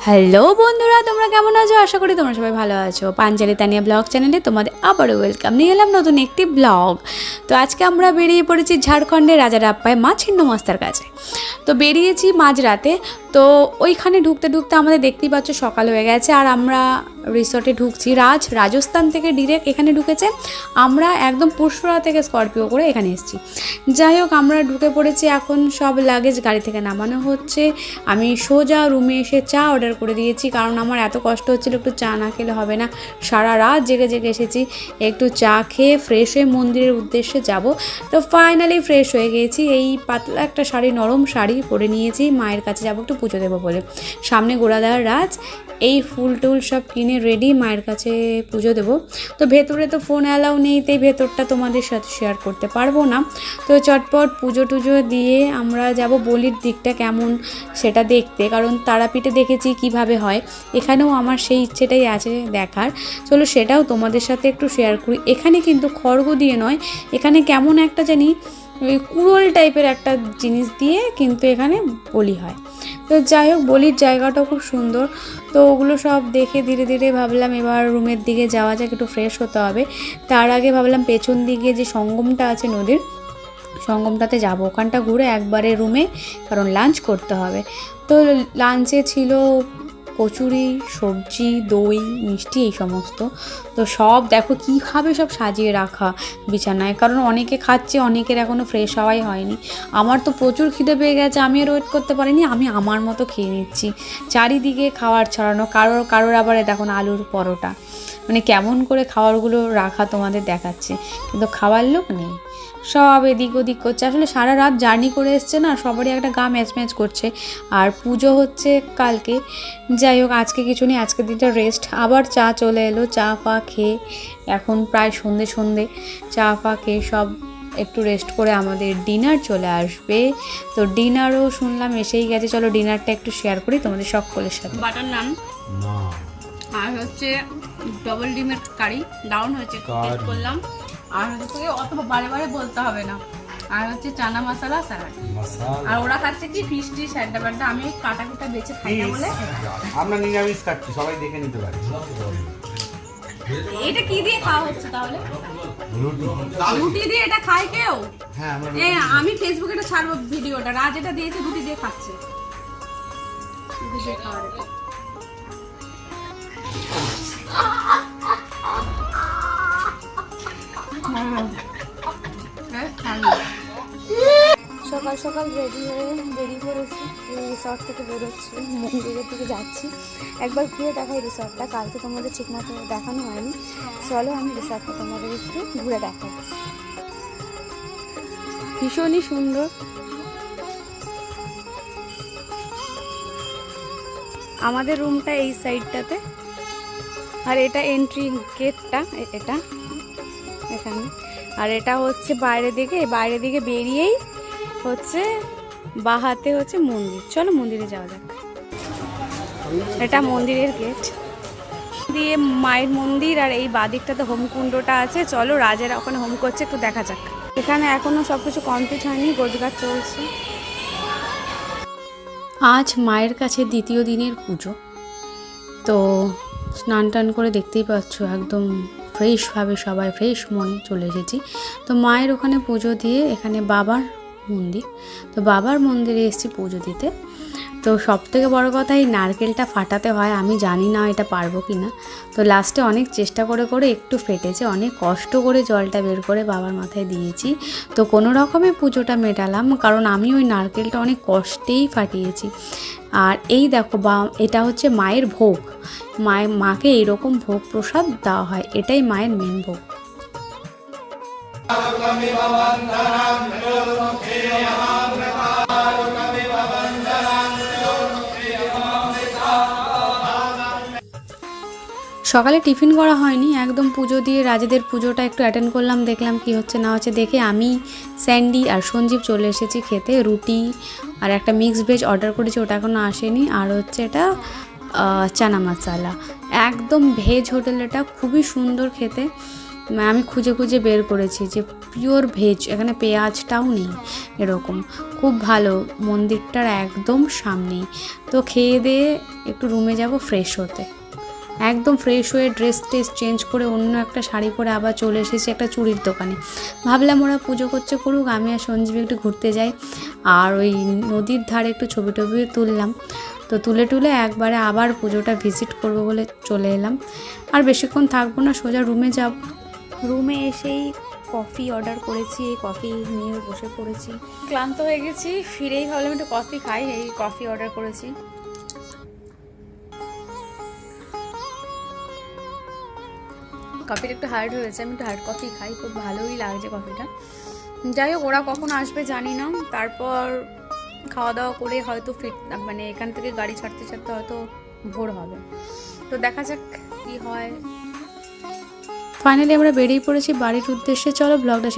Hello বন্ধুরা, তোমরা কেমন আছো? আশা করি তোমরা সবাই ভালো আছো। পাঞ্জালি তানিয়া ব্লগ চ্যানেলে তোমাদের আবারও ওয়েলকাম। নিয়ে এলাম নতুন একটি ব্লগ। তো আজকে আমরা বেরিয়ে পড়েছি ঝাড়খণ্ডের রাজারাপ্পায় মা ছিন্নমস্তার কাছে। তো বেরিয়েছি মাঝরাতে। তো ওইখানে ঢুকতে ঢুকতে আমাদের দেখতেই পাচ্ছ সকাল হয়ে গেছে। আর আমরা রিসর্টে ঢুকছি। রাজস্থান থেকে ডিরেক্ট এখানে ঢুকেছে। আমরা একদম পুরসরা থেকে স্করপিও করে এখানে এসেছি। যাই হোক, আমরা ঢুকে পড়েছি। এখন সব লাগেজ গাড়ি থেকে নামানো হচ্ছে। আমি সোজা রুমে এসে চা অর্ডার করে দিয়েছি, কারণ আমার এত কষ্ট হচ্ছিল, একটু চা না খেলে হবে না। সারা রাত জেগে জেগে এসেছি, একটু চা খেয়ে ফ্রেশ হয়ে মন্দিরের উদ্দেশ্যে যাব। তো ফাইনালি ফ্রেশ হয়ে গিয়েছি। এই পাতলা একটা শাড়ি, নরম শাড়ি পরে নিয়েছি। মায়ের কাছে যাবো একটু পুজো দেবো বলে। সামনে গোড়াদার রাজ, এই ফুল টুল সব কিনে রেডি, মায়ের কাছে পুজো দেবো। তো ভেতরে তো ফোন অ্যালাউ নেই, তাই ভেতরটা তোমাদের সাথে শেয়ার করতে পারবো না। তো চটপট পুজো টুজো দিয়ে আমরা যাব বলির দিকটা কেমন সেটা দেখতে, কারণ তারাপীঠে দেখেছি কিভাবে হয়, এখানেও আমার সেই ইচ্ছেটাই আছে দেখার। চলো সেটাও তোমাদের সাথে একটু শেয়ার করি। এখানে কিন্তু খড়গ দিয়ে নয়, এখানে কেমন একটা জানি ওই কুড়োল টাইপের একটা জিনিস দিয়ে কিন্তু এখানে বলি হয়। তো যাই হোক, বলির জায়গাটাও খুব সুন্দর। তো ওগুলো সব দেখে ধীরে ধীরে ভাবলাম এবার রুমের দিকে যাওয়া যাক, একটু ফ্রেশ হতে হবে। তার আগে ভাবলাম পেছন দিকে যে সঙ্গমটা আছে নদীর, সঙ্গমটাতে যাব, ওখানটা ঘুরে একবারে রুমে, কারণ লাঞ্চ করতে হবে। তো লাঞ্চে ছিল কচুরি, সবজি, দই, মিষ্টি, এই সমস্ত। তো সব দেখো কীভাবে সব সাজিয়ে রাখা বিছানায়, কারণ অনেকে খাচ্ছে, অনেকের এখনও ফ্রেশ হওয়াই হয়নি। আমার তো প্রচুর খিদে পেয়ে গেছে, আমি আর ওয়েট করতে পারিনি, আমি আমার মতো খেয়ে নিচ্ছি। চারিদিকে খাবার ছড়ানো, কারোর আবার দেখো না আলুর পরোটা, মানে কেমন করে খাবারগুলো রাখা তোমাদের দেখাচ্ছে, কিন্তু খাওয়ার লোক নেই, সব এদিক ওদিক করছে। আসলে সারা রাত জার্নি করে এসছে না, সবারই একটা গা ম্যাচ ম্যাচ করছে। আর পুজো হচ্ছে কালকে। যাই হোক, আজকে কিছু নেই, আজকের দিনটা রেস্ট। আবার চা চলে এলো, চা ফা খেয়ে এখন প্রায় সন্ধে চা ফা খেয়ে সব একটু রেস্ট করে আমাদের ডিনার চলে আসবে। তো ডিনারও শুনলাম এসেই গেছে। চলো ডিনারটা একটু শেয়ার করি তোমাদের সকলের সাথে। বাটার নান আর হচ্ছে ডবল ডিমের কারি, দারুণ হয়েছে, টেস্ট করলাম। আর হচ্ছে অত বারে বারে বলতে হবে না। আর হচ্ছে চানা মশলা স্যালাড। আর ওরা খাচ্ছে কি ফিশ ডিশ হ্যান্ডা ব্যান্ডা, আমি ওই কাটা কুটা বেছে খাই না বলে। আমরা নিরামিষ খাচ্ছি, সবাই দেখে নিতে পারে। এটা কি দিয়ে খাওয়া হচ্ছে তাহলে? রুটি দিয়ে এটা খায় কেউ? হ্যাঁ, আমি ফেসবুকে এটা ছাড়বো ভিডিওটা। রাজ এটা দিয়েছে, রুটি দিয়ে খাচ্ছে। রুটি দিয়ে খাওয়া সকাল সকাল রেডি হয়ে বেরিয়ে পড়েছি, রিসর্ট থেকে বেরোচ্ছি, মন্দিরের দিকে যাচ্ছি। একবার ঘুরে দেখাই রিসর্টটা, কালকে তোমাদের ঠিকমতো দেখানো হয়নি। চলো আমি রিসর্টটা তোমাদের একটু ঘুরে দেখাই। ভীষণই সুন্দর। আমাদের রুমটা এই সাইডটাতে, আর এটা এন্ট্রি গেটটা, এটা এখানে। আর এটা হচ্ছে বাইরের দিকে বেরিয়েই হচ্ছে বাহাতে হচ্ছে মন্দির। চলো মন্দিরে যাওয়া যাক। এটা মন্দিরের গেট দিয়ে মায়ের মন্দির, আর এই বাদিকটাতে হোমকুণ্ডটা আছে। চলো রাজের ওখানে হোম করছে, একটু দেখা যাক। এখানে এখনো সবকিছু কমপ্লিট হয়নি, গোছগাছ চলছে। আজ মায়ের কাছে দ্বিতীয় দিনের পুজো। তো স্নান টান করে দেখতেই পাচ্ছ একদম ফ্রেশভাবে সবাই ফ্রেশ মনে চলে এসেছি। তো মায়ের ওখানে পুজো দিয়ে এখানে বাবার মন্দির, তো বাবার মন্দিরে এসেছি পুজো দিতে। তো সবথেকে বড় কথা, এই নারকেলটা ফাটাতে হয়, আমি জানি না এটা পারবো কি না। তো লাস্টে অনেক চেষ্টা করে একটু ফেটেছে, অনেক কষ্ট করে জলটা বের করে বাবার মাথায় দিয়েছি। তো কোনো রকমে পুজোটা মেটালাম, কারণ আমি ওই নারকেলটা অনেক কষ্টেই ফাটিয়েছি। আর এই দেখো এটা হচ্ছে মায়ের ভোগ, মাকে এইরকম ভোগ প্রসাদ দেওয়া হয়, এটাই মায়ের মেন ভোগ। সকালে টিফিন করা হয়নি, একদম পুজো দিয়ে রাজেদের পুজোটা একটু অ্যাটেন্ড করলাম, দেখলাম কি হচ্ছে না হচ্ছে দেখে আমি, স্যান্ডি আর সঞ্জীব চলে এসেছি খেতে। রুটি আর একটা মিক্সড ভেজ অর্ডার করেছি, ওটা এখনও আসেনি। আর হচ্ছে এটা চানা মশলা, একদম ভেজ হোটেল, এটা খুবই সুন্দর খেতে। আমি খুঁজে খুঁজে বের করেছি যে পিওর ভেজ, এখানে পেঁয়াজটাও নেই এরকম। খুব ভালো, মন্দিরটার একদম সামনেই। তো খেয়ে দিয়ে একটু রুমে যাব ফ্রেশ হতে। একদম ফ্রেশ হয়ে ড্রেস টেস চেঞ্জ করে অন্য একটা শাড়ি পরে আবার চলে এসেছি একটা চুড়ির দোকানে। ভাবলাম ওরা পুজো করছে করুক, আমি আর সঞ্জীবী একটু ঘুরতে যাই। আর ওই নদীর ধারে একটু ছবি টবিও তুললাম। তো তুলে একবারে আবার পুজোটা ভিজিট করব বলে চলে এলাম। আর বেশিক্ষণ থাকবো না, সোজা রুমে যাব। রুমে এসেই কফি অর্ডার করেছি, এই কফি নিয়ে বসে পড়েছি। ক্লান্ত হয়ে গেছি, ফিরেই ভাবলাম একটু কফি খাই, এই কফি অর্ডার করেছি। কফিটা একটু হার্ড হয়েছে, আমি একটু হার্ড কফি খাই, খুব ভালোই লাগছে কফিটা। যাই হোক, ওরা কখন আসবে জানি না। তারপর খাওয়া দাওয়া করে হয়তো মানে এখান থেকে গাড়ি ছাড়তে ছাড়তে হয়তো ভোর হবে। তো দেখা যাক কি হয়। ফাইনালি আমরা বেরিয়ে পড়েছি বাড়ির উদ্দেশ্যে। চলো ব্লগটা